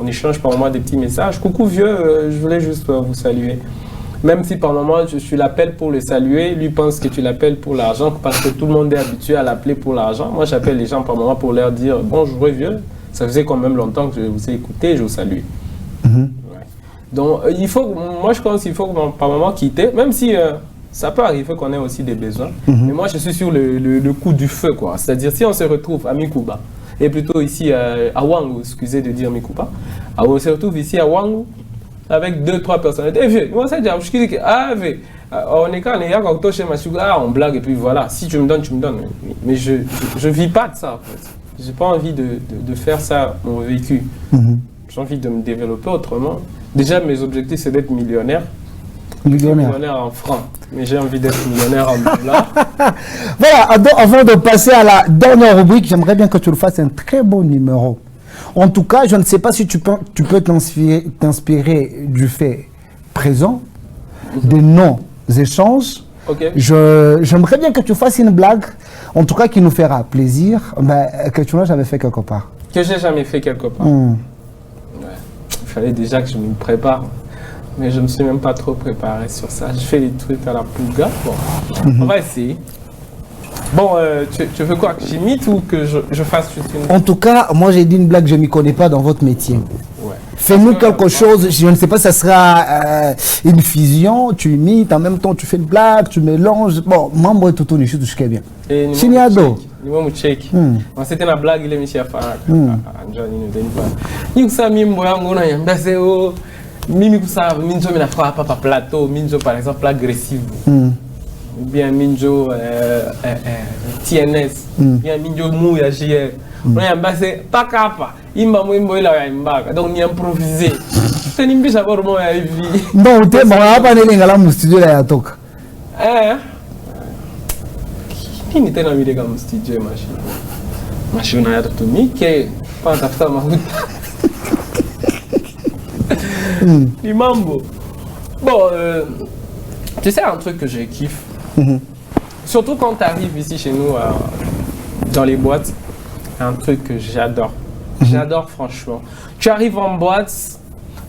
B: on échange par moment des petits messages. Coucou vieux, je voulais juste vous saluer. Même si par moment je suis l'appel pour le saluer, lui pense que tu l'appelles pour l'argent parce que tout le monde est habitué à l'appeler pour l'argent. Moi j'appelle les gens par moment pour leur dire bonjour vieux. Ça faisait quand même longtemps que je vous ai écouté, je vous salue. Ouais. Donc, moi je pense qu'il faut par moment quitter, même si ça peut arriver qu'on ait aussi des besoins. Mais moi je suis sur le coup du feu, quoi. C'est-à-dire si on se retrouve à Mikuba, et plutôt ici à Wangu, excusez de dire Mikuba, on se retrouve ici à Wangu avec 2-3 personnes. Et vieux, moi ça dit, on est quand on blague et puis voilà, si tu me donnes, tu me donnes. Mais je vis pas de ça en fait. J'ai pas envie de faire ça, mon vécu. J'ai envie de me développer autrement. Déjà, mes objectifs, c'est d'être millionnaire. Millionnaire en francs. Mais j'ai envie d'être millionnaire en dollars.
A: Voilà, avant de passer à la dernière rubrique, j'aimerais bien que tu le fasses un très bon numéro. En tout cas, je ne sais pas si tu peux t'inspirer du fait présent, des non-échanges.
B: Okay.
A: J'aimerais bien que tu fasses une blague, en tout cas qui nous fera plaisir, mais que tu n'as jamais fait quelque part.
B: Que j'ai jamais fait quelque part. Ouais. Il fallait déjà que je me prépare, mais je ne me suis même pas trop préparé sur ça. Je fais des trucs à la pouga. Bon. On va essayer. Bon, tu veux quoi, que j'imite ou que je fasse juste une...
A: En tout cas, moi j'ai dit une blague, je ne m'y connais pas dans votre métier. Ouais. Fais-nous quelque chose, je ne sais pas, ça sera une fusion, tu imites, en même temps tu fais une blague, tu mélanges. Bon, membre tout tourne, je suis bien. Chiniado.
B: C'était une blague, il est mis à faire. Mimi ça, Minjo me fera papa plateau, Minjo par exemple agressif. Ou bien Minjo TNS, bien Minjo mouya JR. On a passé pas capa. Il m'a mouillé là imbaga. Donc ni improviser. C'est une biche à bord moi à vie.
A: Non, tu es bon, on va pas aller dans le studio là ya toka.
B: Qui n'était dans le studio machine. Machine à tout mi que pas tafuta mafuta. Mambo. Bon, tu sais un truc que je kiffe. Surtout quand tu arrives ici chez nous dans les boîtes, un truc que j'adore. J'adore franchement. Tu arrives en boîte,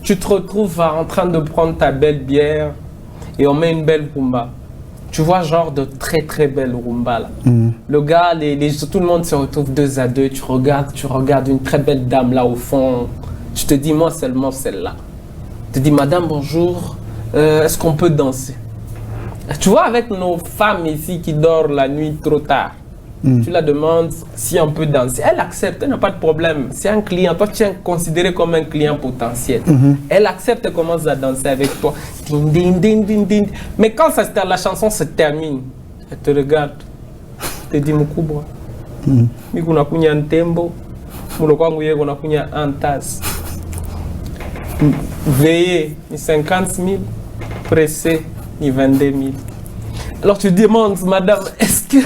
B: tu te retrouves en train de prendre ta belle bière et on met une belle rumba. Tu vois genre de très très belle rumba là. Le gars, tout le monde se retrouve 2 à 2. Tu regardes une très belle dame là au fond. Je te dis moi seulement celle-là. Je te dis madame bonjour, est-ce qu'on peut danser? Tu vois avec nos femmes ici qui dorment la nuit trop tard. Tu la demandes si on peut danser. Elle accepte, elle n'a pas de problème. C'est un client, toi tu es considéré comme un client potentiel. Elle accepte et commence à danser avec toi. Ding, ding, ding, ding, ding. Mais quand la chanson se termine, elle te regarde. Elle te dit Moukouba. Mikuna kunya ntembo. Mulokwanguye kuna kunya antas. Veillez, ni 50 000. Pressé, ni 22 000. Alors tu demandes, madame, est-ce que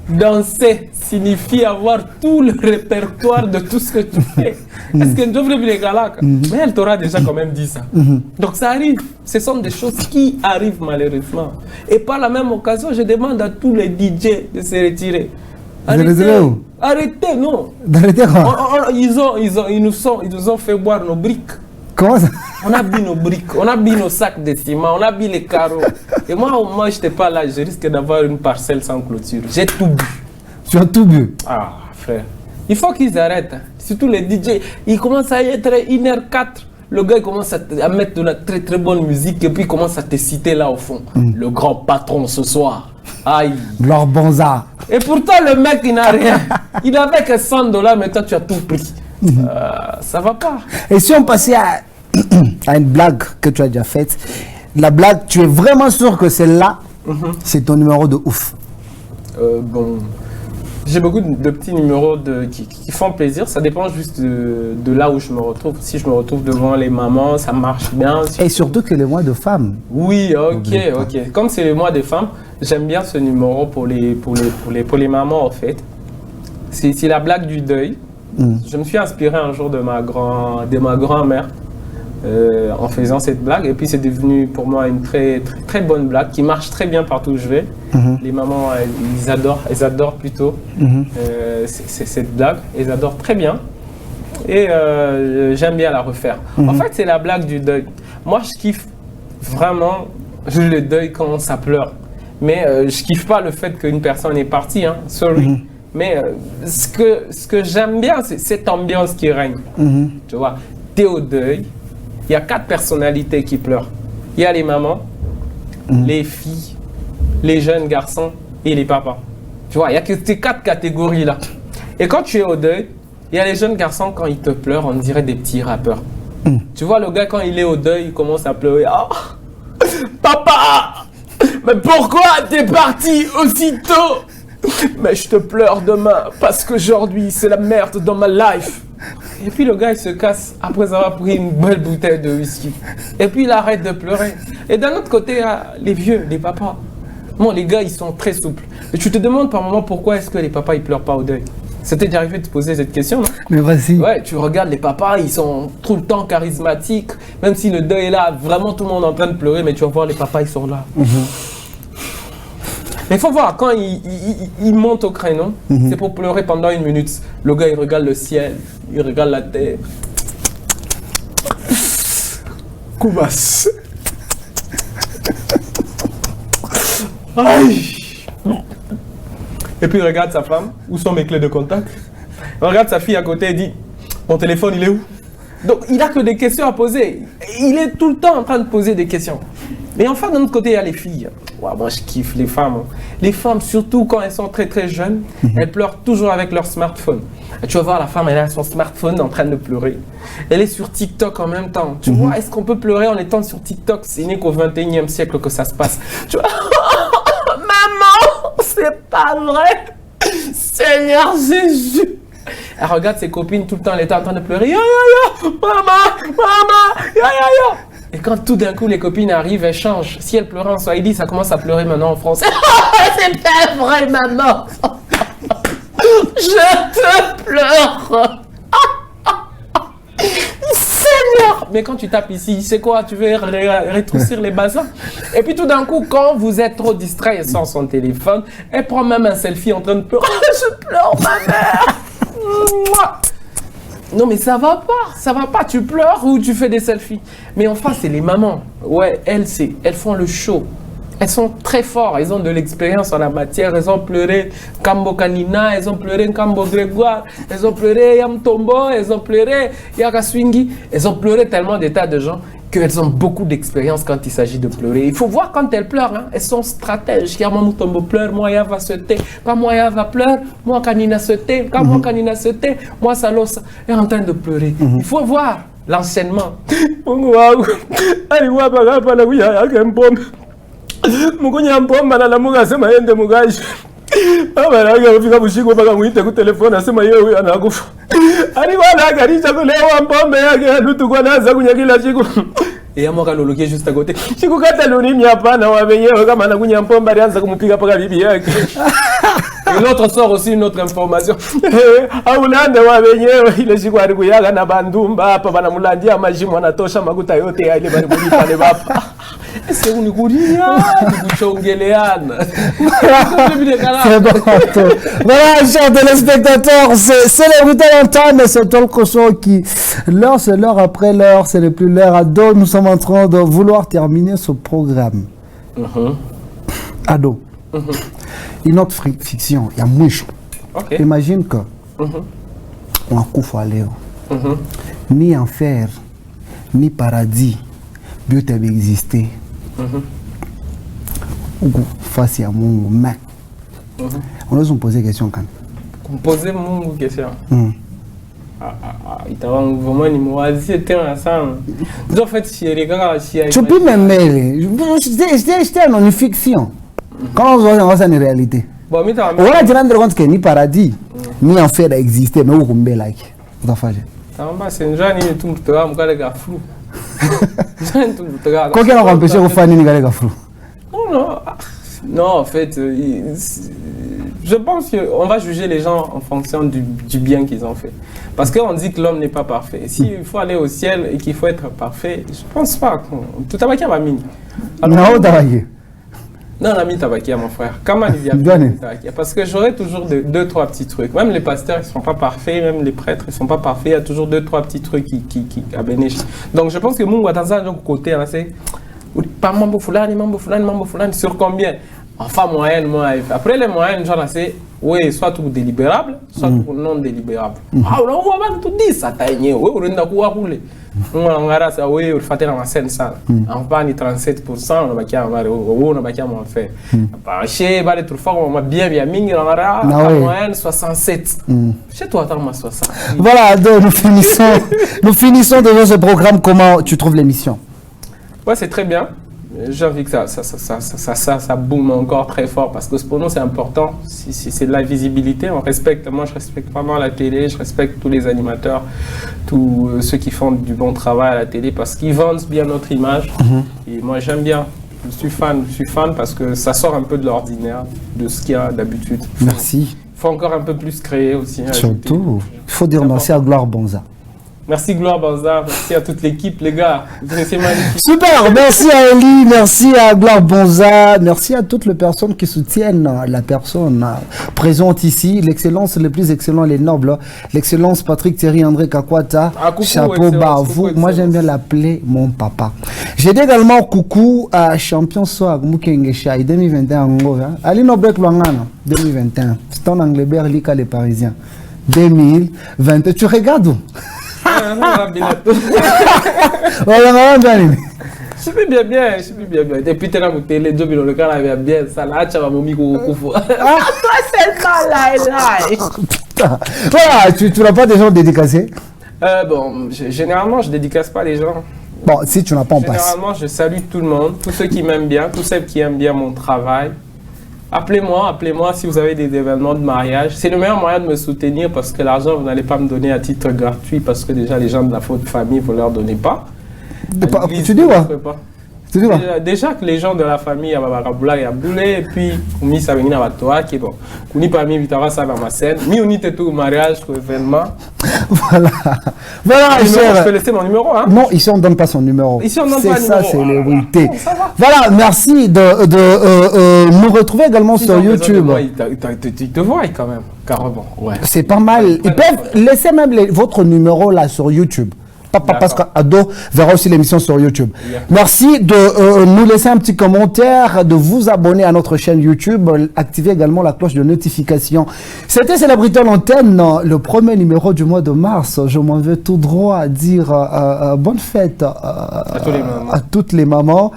B: danser signifie avoir tout le répertoire de tout ce que tu fais? Est-ce qu'elle devrait venir là? Mais elle t'aura déjà quand même dit ça. Donc ça arrive. Ce sont des choses qui arrivent malheureusement. Et par la même occasion, je demande à tous les DJ de se retirer. Arrêtez, non.
A: D'arrêter quoi?
B: Ils nous ont fait boire nos briques.
A: Comment ça?
B: On a bu nos briques, on a bu nos sacs de ciment, on a bu les carreaux. Et moi, au moins, je n'étais pas là, je risque d'avoir une parcelle sans clôture. J'ai tout bu.
A: Tu as tout bu?
B: Ah, frère. Il faut qu'ils arrêtent. Surtout les DJ. Ils commencent à être 1h04. Le gars il commence à mettre de la très très bonne musique et puis il commence à te citer là au fond. Le grand patron ce soir. Aïe.
A: Leur bonza.
B: Et pourtant, le mec, il n'a rien. Il n'avait que $100, mais toi, tu as tout pris. Ça va pas.
A: Et si on passait à une blague que tu as déjà faite, la blague, tu es vraiment sûr que celle-là, c'est ton numéro de ouf?
B: Bon, j'ai beaucoup de petits numéros qui font plaisir. Ça dépend juste de là où je me retrouve. Si je me retrouve devant les mamans, ça marche bien.
A: Et surtout que les mois de femmes.
B: Oui, ok. Comme c'est le mois des femmes, j'aime bien ce numéro pour les mamans en fait. C'est la blague du deuil. Je me suis inspiré un jour de ma grand-mère en faisant cette blague et puis c'est devenu pour moi une très, très, très bonne blague qui marche très bien partout où je vais. Les mamans, elles adorent plutôt cette blague, elles adorent très bien et j'aime bien la refaire. En fait, c'est la blague du deuil. Moi, je kiffe vraiment le deuil quand ça pleure, mais je kiffe pas le fait qu'une personne est partie, hein. Sorry. Mais ce que j'aime bien, c'est cette ambiance qui règne. Tu vois, t'es au deuil, il y a 4 personnalités qui pleurent. Il y a les mamans, les filles, les jeunes garçons et les papas. Tu vois, il y a que ces 4 catégories-là. Et quand tu es au deuil, il y a les jeunes garçons, quand ils te pleurent, on dirait des petits rappeurs. Tu vois, le gars, quand il est au deuil, il commence à pleurer. Oh, papa, mais pourquoi t'es parti aussitôt? Mais je te pleure demain parce qu'aujourd'hui c'est la merde dans ma life. Et puis le gars il se casse après avoir pris une belle bouteille de whisky. Et puis il arrête de pleurer. Et d'un autre côté, les vieux, les papas. Bon, les gars ils sont très souples. Et tu te demandes par moment pourquoi est-ce que les papas ils pleurent pas au deuil. C'était déjà arrivé de te poser cette question, non? Mais vas-y. Ouais, tu regardes les papas, ils sont tout le temps charismatiques. Même si le deuil est là, vraiment tout le monde est en train de pleurer, mais tu vas voir les papas ils sont là. Mais il faut voir, quand il monte au créneau, c'est pour pleurer pendant 1 minute. Le gars, il regarde le ciel, il regarde la terre. Koumas. Aïe. Et puis il regarde sa femme, où sont mes clés de contact? Il regarde sa fille à côté et dit, mon téléphone, il est où? Donc il n'a que des questions à poser. Il est tout le temps en train de poser des questions. Mais enfin, d'un autre côté, il y a les filles. Ouais, moi, je kiffe les femmes. Les femmes, surtout quand elles sont très très jeunes, elles pleurent toujours avec leur smartphone. Et tu vas voir la femme, elle a son smartphone en train de pleurer. Elle est sur TikTok en même temps. Tu vois, est-ce qu'on peut pleurer en étant sur TikTok? C'est né qu'au 21e siècle que ça se passe. Tu vois, maman, c'est pas vrai. Seigneur Jésus. Elle regarde ses copines tout le temps, elle est en train de pleurer. Ya, ya, ya, maman, ya, ya, ya. Et quand tout d'un coup les copines arrivent, elles changent. Si elle pleurait en swahili, ça commence à pleurer maintenant en français. C'est pas vrai, maman. Je te pleure. Seigneur. Mais quand tu tapes ici, c'est quoi? Tu veux rétroussir les bassins? Et puis tout d'un coup, quand vous êtes trop distrait et sans son téléphone, elle prend même un selfie en train de pleurer. Je pleure, ma mère. Non mais ça va pas, tu pleures ou tu fais des selfies. Mais enfin c'est les mamans, ouais, elles font le show. Elles sont très fortes, elles ont de l'expérience en la matière, elles ont pleuré Kambo Kanina, elles ont pleuré Kambo Grégoire, elles ont pleuré Yam Tombo, elles ont pleuré Yaka Swingi, elles ont pleuré tellement des tas de gens qu'elles ont beaucoup d'expérience quand il s'agit de pleurer. Il faut voir quand elles pleurent, hein. Elles sont stratèges. Quand Mamou Tombo pleure, moi ya va se tait. Quand moi ya va pleurer, moi Kanina se tait. Quand moi Kanina se tait, moi Salos est en train de pleurer. Il faut voir l'enseignement. Abaraga bushiko baka muite ku telefone asema yeye anakufa. Alikuwa anagarisha kulewa mpombe yake alutu kwa naanza kunyakila siku. Yamo kalolokia juste à côté. Siku kata lunimi hapana wabenyewe kama anakunya mpombe alianza kumpiga paka bibi yake. Et l'autre sort aussi une autre information. Aulande wabenyewe ile siku alikuyaga na bandumba hapa banamulandia majimu anatosha makuta yote ya ile bali pale bapa. C'est une couria,
A: c'est bon. Voilà, chers téléspectateurs, c'est Célébrité d'Antoine, c'est Talk Show qui, l'heure c'est l'heure après l'heure, c'est le plus l'heure à dos. Nous sommes en train de vouloir terminer ce programme. Ado. Une autre fiction, il y a Mouche. Imagine que on a coup aller. Ni enfer, ni paradis, Dieu t'a existé. Face à mon mec. On a posé des questions quand même.
B: Poser mon question. Il t'a vraiment dit, moi, c'était ensemble. En fait,
A: tu peux même mêler. C'était une fiction. Quand on voit ça, c'est une réalité. On a dit rendre compte que ni paradis, ni enfer a existé, mais où on met là.
B: C'est une jeune, il est tout le temps, il est flou.
A: Quoi qu'on empêche de faire une galère flou.
B: Non, en fait, je pense qu'on va juger les gens en fonction du bien qu'ils ont fait. Parce qu'on dit que l'homme n'est pas parfait. S'il faut aller au ciel et qu'il faut être parfait, je ne pense pas. Tout à l'heure, mini.
A: Non, Tabaké.
B: Non, l'ami Tabaké, mon frère. Comment il vient Tabaké? Parce que j'aurais toujours deux, trois petits trucs. Même les pasteurs, ils ne sont pas parfaits. Même les prêtres, ils ne sont pas parfaits. Il y a toujours deux, trois petits trucs qui abénissent. Donc, je pense que mon Guatanza, donc, côté, c'est pas mambo fulani, sur combien? Enfin, moyenne, après les moyennes, genre, c'est oui, soit tout délibérable, soit tout non délibérable. Ah, on va tout dire, ça t'a gagné. Oui, on a quoi rouler. On a ça, oui, on fait dans la scène, ça. En bas, 37%, on a baqué, on a baqué, on a fait. Chez les trucs forts, on a bien, on a moyenne 67. Chez toi, attends, 60.
A: Voilà, donc nous finissons devant ce programme. Comment tu trouves l'émission?
B: Ouais, c'est très bien. J'ai envie que ça boom encore très fort parce que pour nous c'est important, c'est de la visibilité, on respecte, moi je respecte vraiment la télé, je respecte tous les animateurs, tous ceux qui font du bon travail à la télé parce qu'ils vendent bien notre image et moi j'aime bien, je suis fan parce que ça sort un peu de l'ordinaire, de ce qu'il y a d'habitude.
A: Merci.
B: Il faut encore un peu plus créer aussi.
A: Surtout, il faut dire merci à Gloire Bonza.
B: Merci Gloire Bonza, merci à toute l'équipe les gars, c'est magnifique.
A: Super, merci à Eli, merci à Gloire Bonza, merci à toutes les personnes qui soutiennent la personne présente ici, l'excellence, les plus excellents, les nobles, l'excellence Patrick Thierry André Kakwata, chapeau bas vous, moi j'aime bien l'appeler mon papa. J'ai dit également coucou à Champion Soir Mukengesha 2021 Ali Nobek Luangana 2021, c'est en anglais Berlika les Parisiens 2020, tu regardes où?
B: Je suis bien, je suis bien. Depuis tu as goûté les deux le cas là bien ça là tu vas mon micro toi c'est ça là.
A: Putain. Voilà, tu n'as pas des gens dédicacés?
B: Bon, généralement je dédicace pas les gens.
A: Bon, si tu n'as pas, on passe.
B: Généralement, je salue tout le monde, tous ceux qui m'aiment bien, tous ceux qui aiment bien mon travail. Appelez-moi si vous avez des événements de mariage. C'est le meilleur moyen de me soutenir parce que l'argent, vous n'allez pas me donner à titre gratuit parce que déjà, les gens de la faute famille, vous ne leur donnez pas.
A: Tu dis quoi?
B: Déjà que les gens de la famille, il y a boulé, et puis, on ça vient à toi, qui est bon. On y pas mis ça dans ma scène. Mi on y tout au mariage, au événement.
A: Voilà. Voilà,
B: je peux laisser mon numéro, hein?
A: Non, ici on ne donne pas son numéro.
B: Ici on ne donne pas le numéro.
A: C'est ça, c'est les vérités. Voilà, merci de nous retrouver également sur YouTube.
B: Ils te voient quand même, carrément. Ouais.
A: C'est pas mal. Ils peuvent laisser même votre numéro là sur YouTube. Parce qu'Ado verra aussi l'émission sur YouTube. Merci de nous laisser un petit commentaire, de vous abonner à notre chaîne YouTube, activer également la cloche de notification. C'était Célébrité à l'antenne, le premier numéro du mois de mars. Je m'en vais tout droit à dire bonne fête à toutes les mamans.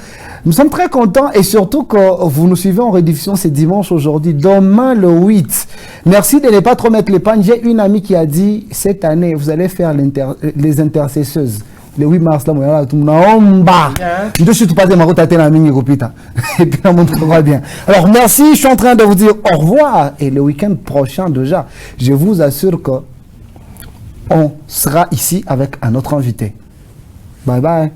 A: Nous sommes très contents et surtout que vous nous suivez en rediffusion, c'est dimanche aujourd'hui, demain le 8. Merci de ne pas trop mettre les pannes. J'ai une amie qui a dit, cette année, vous allez faire les intercessions. Le 8 mars, là, tout le monde je suis pas de ma route à et puis on va bien. Alors merci, je suis en train de vous dire au revoir et le week-end prochain déjà, je vous assure que on sera ici avec un autre invité. Bye bye.